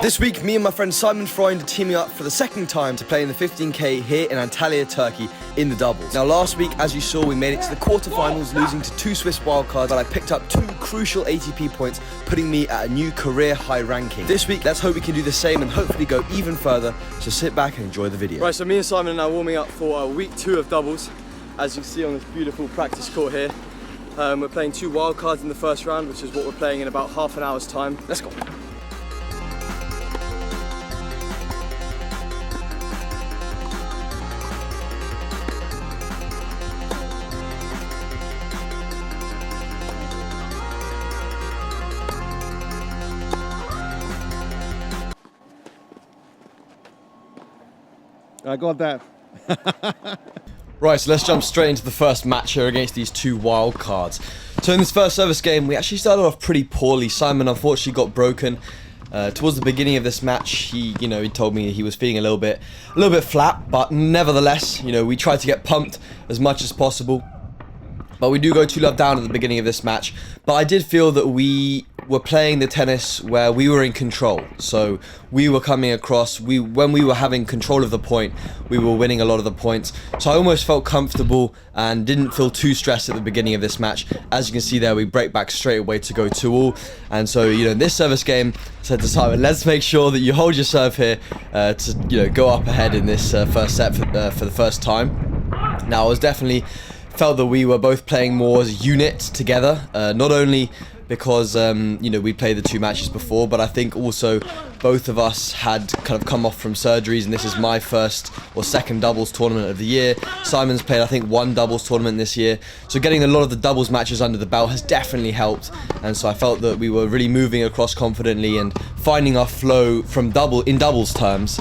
This week, me and my friend Simon Freund are teaming up for the second time to play in the 15k here in Antalya, Turkey in the doubles. Now last week, as you saw, we made it to the quarterfinals, losing to 2 Swiss wildcards, but I picked up 2 crucial ATP points, putting me at a new career high ranking. This week, let's hope we can do the same and hopefully go even further, so sit back and enjoy the video. Right, so me and Simon are now warming up for week 2 of doubles, as you can see on this beautiful practice court here. We're playing 2 wildcards in the first round, which is what we're playing in about half an hour's time. Let's go. I got that. Right, so let's jump straight into the first match here against these 2 wild cards. So in this first service game, we actually started off pretty poorly. Simon unfortunately got broken. Towards the beginning of this match, he told me he was feeling a little bit flat, but nevertheless, we tried to get pumped as much as possible. But we do go 2-love down at the beginning of this match. But I did feel that we were playing the tennis where we were in control. So we were coming across, when we were having control of the point, we were winning a lot of the points. So I almost felt comfortable and didn't feel too stressed at the beginning of this match. As you can see there, we break back straight away to go 2-all. And so, in this service game, I said to Simon, let's make sure that you hold your serve here to, go up ahead in this first set for the first time. Now, I was definitely felt that we were both playing more as a unit together, not only because we played the 2 matches before, but I think also both of us had kind of come off from surgeries, and this is my first or second doubles tournament of the year. Simon's played, I think, 1 doubles tournament this year, so getting a lot of the doubles matches under the belt has definitely helped, and so I felt that we were really moving across confidently and finding our flow from doubles terms,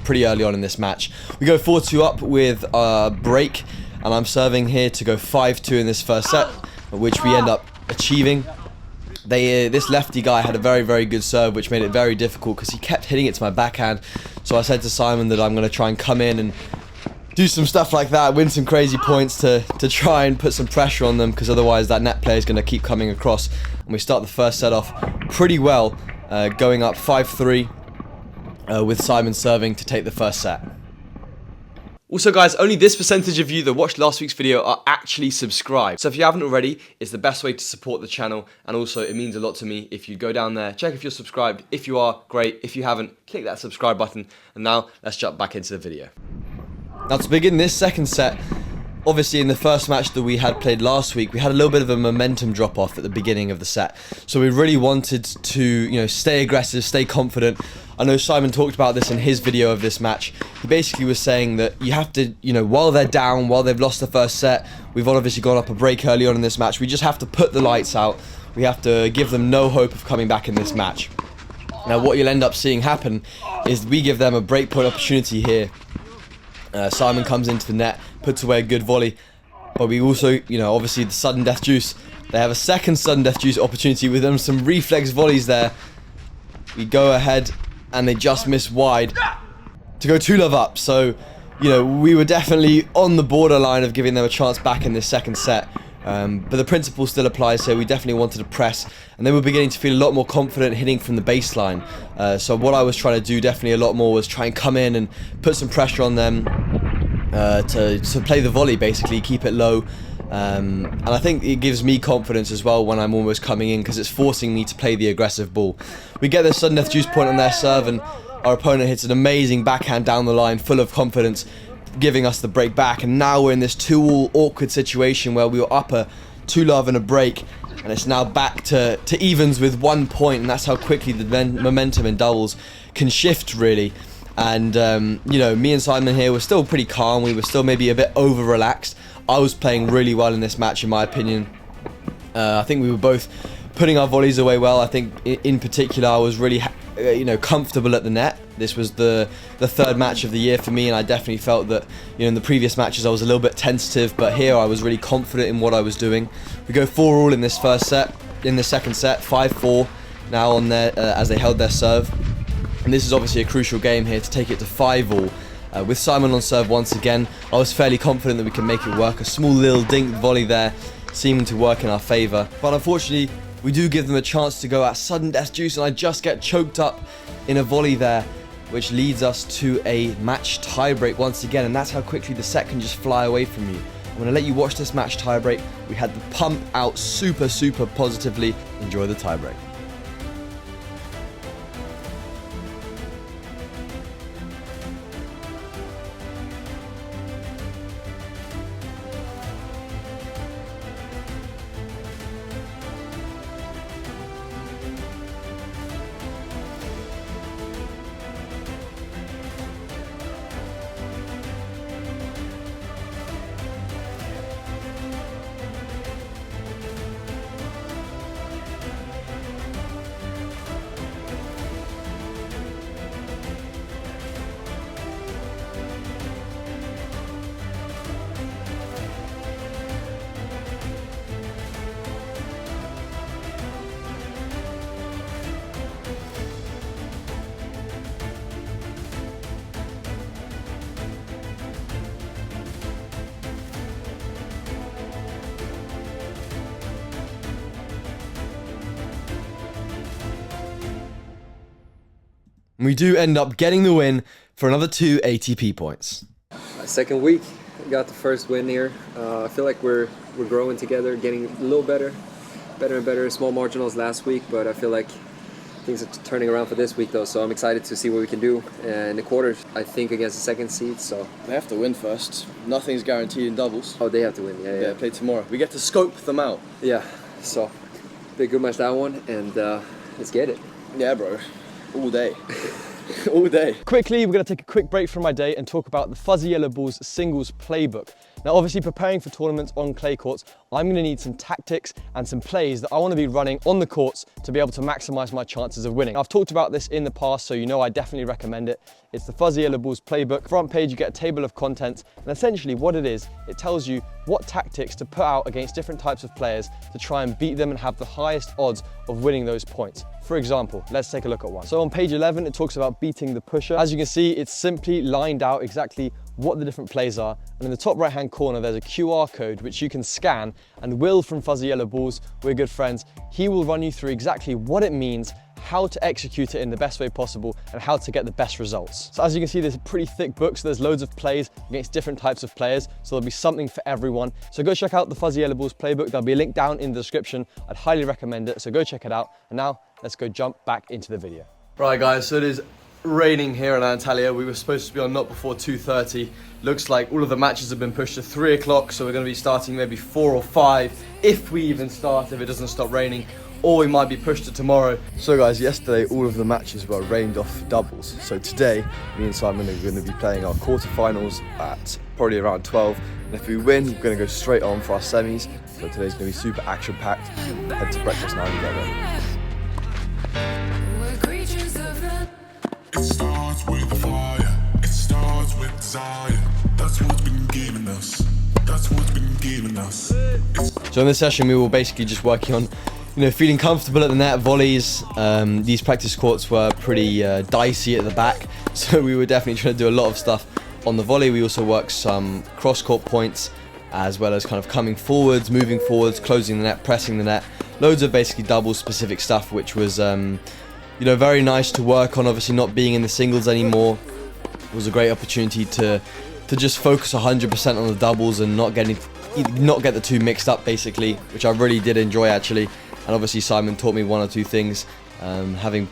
pretty early on in this match. We go 4-2 up with a break, and I'm serving here to go 5-2 in this first set, which we end up achieving. This lefty guy had a very, very good serve, which made it very difficult because he kept hitting it to my backhand. So I said to Simon that I'm going to try and come in and do some stuff like that, win some crazy points to try and put some pressure on them, because otherwise that net player is going to keep coming across. And we start the first set off pretty well, going up 5-3 with Simon serving to take the first set. Also guys, only this percentage of you that watched last week's video are actually subscribed. So if you haven't already, it's the best way to support the channel, and also it means a lot to me if you go down there, check if you're subscribed. If you are, great. If you haven't, click that subscribe button. And now, let's jump back into the video. Now to begin this second set, obviously in the first match that we had played last week, we had a little bit of a momentum drop off at the beginning of the set. So we really wanted to, stay aggressive, stay confident. I know Simon talked about this in his video of this match. He basically was saying that you have to, while they're down, while they've lost the first set, we've obviously gone up a break early on in this match, we just have to put the lights out. We have to give them no hope of coming back in this match. Now what you'll end up seeing happen is we give them a break point opportunity here. Simon comes into the net, puts away a good volley, but we also, obviously the sudden death juice. They have a second sudden death juice opportunity with them, some reflex volleys there. We go ahead and they just miss wide to go 2-love up. So, we were definitely on the borderline of giving them a chance back in this second set. But the principle still applies here. We definitely wanted to press, and they were beginning to feel a lot more confident hitting from the baseline. So what I was trying to do definitely a lot more was try and come in and put some pressure on them to play the volley, basically, keep it low. And I think it gives me confidence as well when I'm almost coming in, because it's forcing me to play the aggressive ball. We get this sudden death juice point on their serve, and our opponent hits an amazing backhand down the line, full of confidence, giving us the break back. And now we're in this 2-all awkward situation where we were up a 2-love and a break, and it's now back to evens with 1 point, and that's how quickly the momentum in doubles can shift, really. And me and Simon here were still pretty calm. We were still maybe a bit over relaxed. I was playing really well in this match, in my opinion. I think we were both putting our volleys away well. I think in particular I was really comfortable at the net. This was the third match of the year for me, and I definitely felt that in the previous matches I was a little bit tentative, but here I was really confident in what I was doing. We go 4-all in this first set. In the second set, 5-4 now on their as they held their serve, and this is obviously a crucial game here to take it to 5-all. With Simon on serve once again, I was fairly confident that we can make it work. A small little dink volley there, seeming to work in our favour. But unfortunately, we do give them a chance to go at sudden death juice, and I just get choked up in a volley there, which leads us to a match tiebreak once again, and that's how quickly the set can just fly away from you. I'm going to let you watch this match tiebreak. We had the pump out super positively. Enjoy the tiebreak. We do end up getting the win for another 2 ATP points. Second week, got the first win here. I feel like we're growing together, getting a little better and better. Small marginals last week, but I feel like things are turning around for this week though, so I'm excited to see what we can do in the quarters, I think, against the second seed. So they have to win first. Nothing's guaranteed in doubles. Oh, they have to win, yeah. Play tomorrow. We get to scope them out. Yeah, so big good match that one, and let's get it. Yeah, bro. All day. All day. Quickly, we're going to take a quick break from my day and talk about the Fuzzy Yellow Bulls singles playbook. Now, obviously, preparing for tournaments on clay courts, I'm going to need some tactics and some plays that I want to be running on the courts to be able to maximize my chances of winning. I've talked about this in the past, so you know I definitely recommend it. It's the Fuzzy Yellow Bulls playbook. Front page, you get a table of contents, and essentially what it is, it tells you what tactics to put out against different types of players to try and beat them and have the highest odds of winning those points. For example, let's take a look at one. So on page 11, it talks about beating the pusher. As you can see, it's simply lined out exactly what the different plays are. And in the top right-hand corner, there's a QR code which you can scan, and Will from Fuzzy Yellow Bulls, we're good friends, he will run you through exactly what it means, how to execute it in the best way possible, and how to get the best results. So as you can see, there's a pretty thick book, so there's loads of plays against different types of players, so there'll be something for everyone. So go check out the Fuzzy Yellow Bulls playbook. There'll be a link down in the description. I'd highly recommend it, so go check it out. And now, let's go jump back into the video. Right guys, so it is raining here in Antalya. We were supposed to be on not before 2:30. Looks like all of the matches have been pushed to 3 o'clock, so we're going to be starting maybe 4 or 5, if we even start, if it doesn't stop raining, or we might be pushed to tomorrow. So guys, yesterday all of the matches were rained off doubles. So today, me and Simon are going to be playing our quarterfinals at probably around 12. And if we win, we're going to go straight on for our semis. So today's going to be super action-packed. Head to breakfast now and get ready. It starts with fire, it starts with desire. That's what's been giving us. That's what's been giving us. So in this session, we were basically just working on, feeling comfortable at the net, volleys. These practice courts were pretty dicey at the back, so we were definitely trying to do a lot of stuff on the volley. We also worked some cross-court points, as well as kind of coming forwards, moving forwards, closing the net, pressing the net. Loads of basically double-specific stuff, which was very nice to work on. Obviously, not being in the singles anymore was a great opportunity to just focus 100% on the doubles and not get the two mixed up, basically, which I really did enjoy actually. And obviously, Simon taught me one or two things, having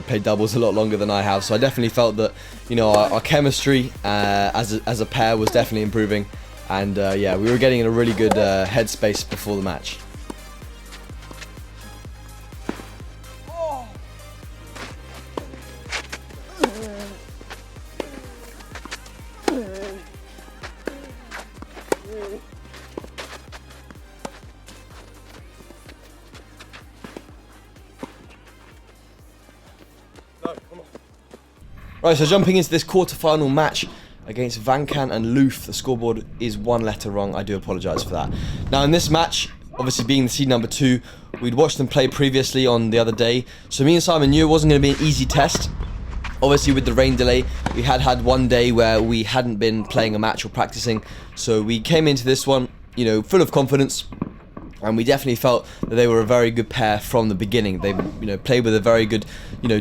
played doubles a lot longer than I have. So I definitely felt that our chemistry as a pair was definitely improving, and yeah, we were getting in a really good headspace before the match. Right, so jumping into this quarter-final match against Vankan and Loof. The scoreboard is one letter wrong. I do apologise for that. Now, in this match, obviously being the seed number 2, we'd watched them play previously on the other day. So me and Simon knew it wasn't going to be an easy test. Obviously, with the rain delay, we had one day where we hadn't been playing a match or practicing. So we came into this one, full of confidence. And we definitely felt that they were a very good pair from the beginning. They, played with a very good,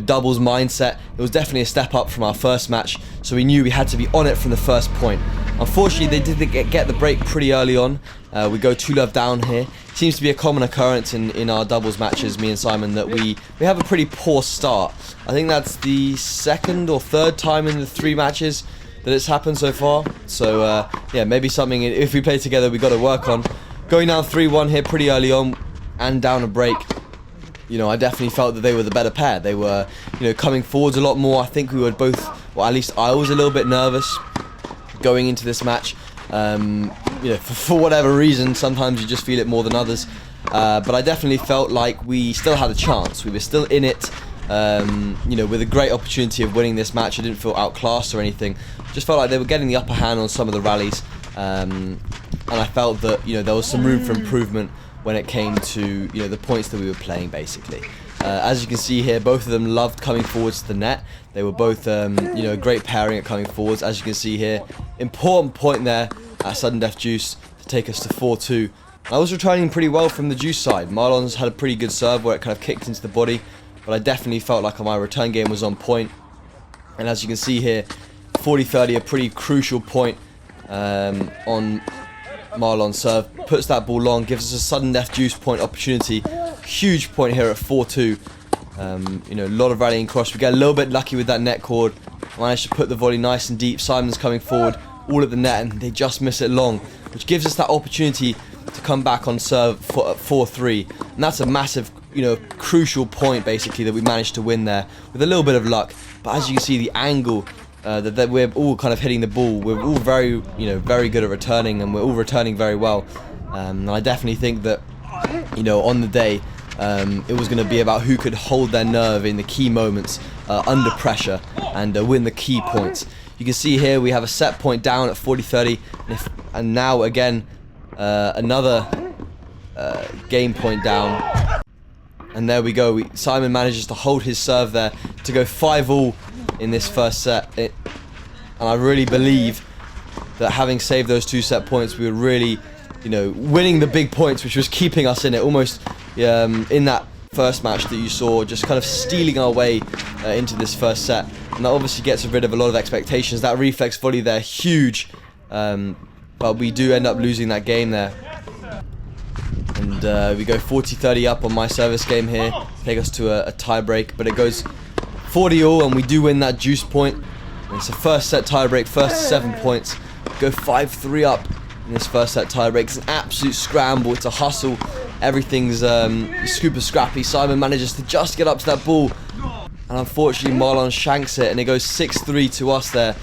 doubles mindset. It was definitely a step up from our first match, so we knew we had to be on it from the first point. Unfortunately, they did get the break pretty early on. We go 2-love down here. It seems to be a common occurrence in our doubles matches, me and Simon, that we have a pretty poor start. I think that's the second or third time in the 3 matches that it's happened so far. So yeah, maybe something, if we play together, we got to work on. Going down 3-1 here pretty early on and down a break, I definitely felt that they were the better pair. They were, coming forwards a lot more. I think we were both, well, at least I was a little bit nervous going into this match. For whatever reason, sometimes you just feel it more than others. But I definitely felt like we still had a chance. We were still in it, with a great opportunity of winning this match. I didn't feel outclassed or anything. Just felt like they were getting the upper hand on some of the rallies. And I felt that there was some room for improvement when it came to the points that we were playing, basically. As you can see here, both of them loved coming forwards to the net. They were both a great pairing at coming forwards. As you can see here, important point there at sudden death juice to take us to 4-2. I was returning pretty well from the juice side. Marlon's had a pretty good serve where it kind of kicked into the body, but I definitely felt like my return game was on point. And as you can see here, 40-30, a pretty crucial point on Marlon's serve, puts that ball long, gives us a sudden death juice point opportunity. Huge point here at 4-2. A lot of rallying cross. We get a little bit lucky with that net cord. Managed to put the volley nice and deep. Simon's coming forward, all at the net, and they just miss it long, which gives us that opportunity to come back on serve for 4-3. And that's a massive, crucial point basically that we managed to win there with a little bit of luck. But as you can see, the angle that we're all kind of hitting the ball, we're all very, very good at returning, and we're all returning very well. And I definitely think that, on the day, it was going to be about who could hold their nerve in the key moments under pressure and win the key points. You can see here we have a set point down at 40-30, and now again another game point down. And there we go. Simon manages to hold his serve there to go 5-all in this first set. And I really believe that having saved those 2 set points, we were really, winning the big points, which was keeping us in it. Almost in that first match that you saw, just kind of stealing our way into this first set. And that obviously gets rid of a lot of expectations. That reflex volley there, huge. But we do end up losing that game there. And we go 40-30 up on my service game here, take us to a tie break, but it goes 40-all, and we do win that juice point. And it's a first set tie break, first 7 points. We go 5-3 up in this first set tie break. It's an absolute scramble, it's a hustle, everything's super scrappy. Simon manages to just get up to that ball, and unfortunately Marlon shanks it, and it goes 6-3 to us there.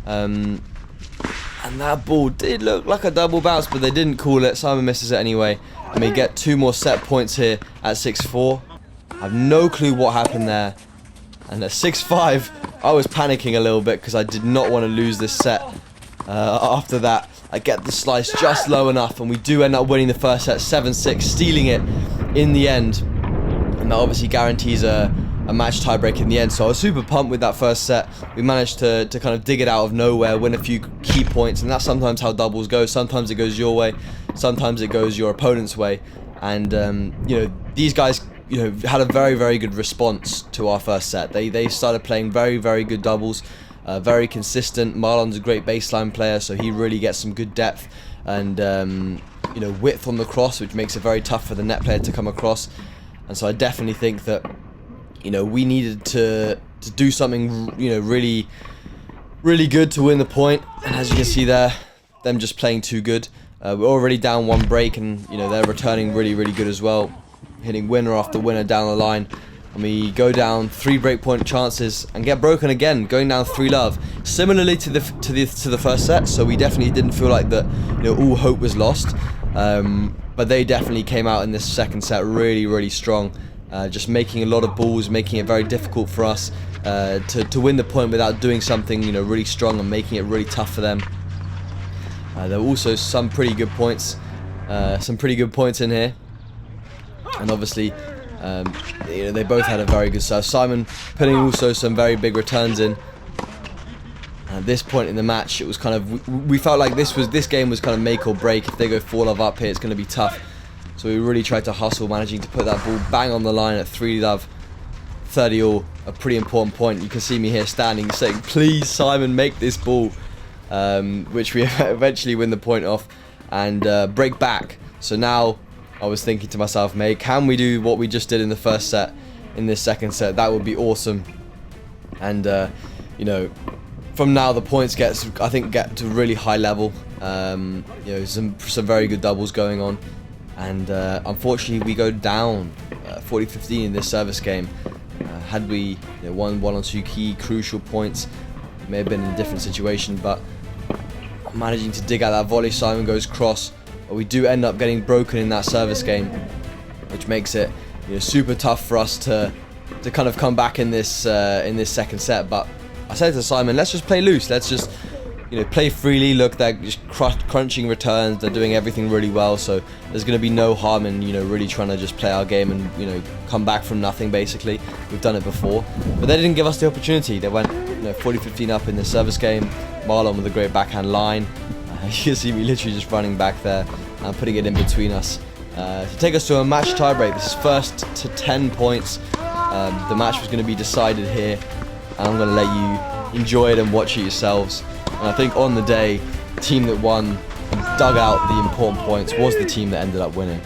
And that ball did look like a double bounce, but they didn't call it. Simon misses it anyway, and we get 2 more set points here at 6-4. I have no clue what happened there. And at 6-5, I was panicking a little bit because I did not want to lose this set. After that, I get the slice just low enough, and we do end up winning the first set 7-6, stealing it in the end. And that obviously guarantees a match tiebreak in the end. So I was super pumped with that first set. We managed to kind of dig it out of nowhere, win a few key points, and that's sometimes how doubles go. Sometimes it goes your way, sometimes it goes your opponent's way. And these guys had a very, very good response to our first set. They started playing very, very good doubles, very consistent. Marlon's a great baseline player, so he really gets some good depth and width on the cross, which makes it very tough for the net player to come across. And so I definitely think that we needed to do something really, really good to win the point. And as you can see there, them just playing too good. We're already down 1 break, and they're returning really, really good as well, hitting winner after winner down the line. And we go down 3 breakpoint chances and get broken again, going down 3-love. Similarly to the first set, so we definitely didn't feel like that all hope was lost. But they definitely came out in this second set really, really strong, just making a lot of balls, making it very difficult for us to win the point without doing something really strong and making it really tough for them. There were also some pretty good points in here. And obviously, they both had a very good serve. Simon putting also some very big returns in. At this point in the match, it was kind of, we felt like this game was kind of make or break. If they go 4-love up here, it's going to be tough. So we really tried to hustle, managing to put that ball bang on the line at 3-love, 30-all, a pretty important point. You can see me here standing saying, please Simon, make this ball, which we eventually win the point off and break back. So now I was thinking to myself, mate, can we do what we just did in the first set in this second set? That would be awesome. And you know, from now the points I think get to a really high level. You know, some very good doubles going on, and unfortunately we go down 40-15 in this service game. Had we won 1 or 2 key crucial points, it may have been in a different situation, but managing to dig out that volley, Simon goes cross, but we do end up getting broken in that service game, which makes it super tough for us to kind of come back in this second set. But I said to Simon, let's just play loose, let's just play freely. Look, they're just crunching returns, they're doing everything really well, so there's going to be no harm in really trying to just play our game and come back from nothing. Basically, we've done it before, but they didn't give us the opportunity. They went 40-15 up in the service game. Marlon with a great backhand line. You can see me literally just running back there and putting it in between us to take us to a match tiebreak. This is first to 10 points. The match was going to be decided here, and I'm going to let you enjoy it and watch it yourselves. And I think on the day, the team that won and dug out the important points was the team that ended up winning.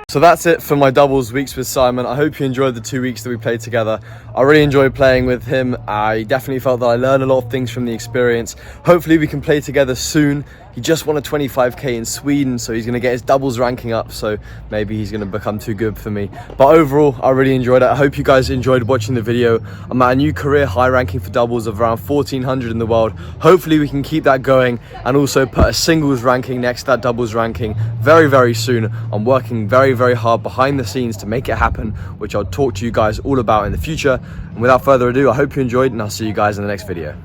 So that's it for my doubles weeks with Simon. I hope you enjoyed the 2 weeks that we played together. I really enjoyed playing with him. I definitely felt that I learned a lot of things from the experience. Hopefully we can play together soon. He just won a 25k in Sweden, so he's going to get his doubles ranking up, so maybe he's going to become too good for me. But overall, I really enjoyed it. I hope you guys enjoyed watching the video. I'm at a new career high ranking for doubles of around 1400 in the world. Hopefully we can keep that going and also put a singles ranking next to that doubles ranking very, very soon. I'm working very, very hard behind the scenes to make it happen, which I'll talk to you guys all about in the future. And without further ado, I hope you enjoyed, and I'll see you guys in the next video.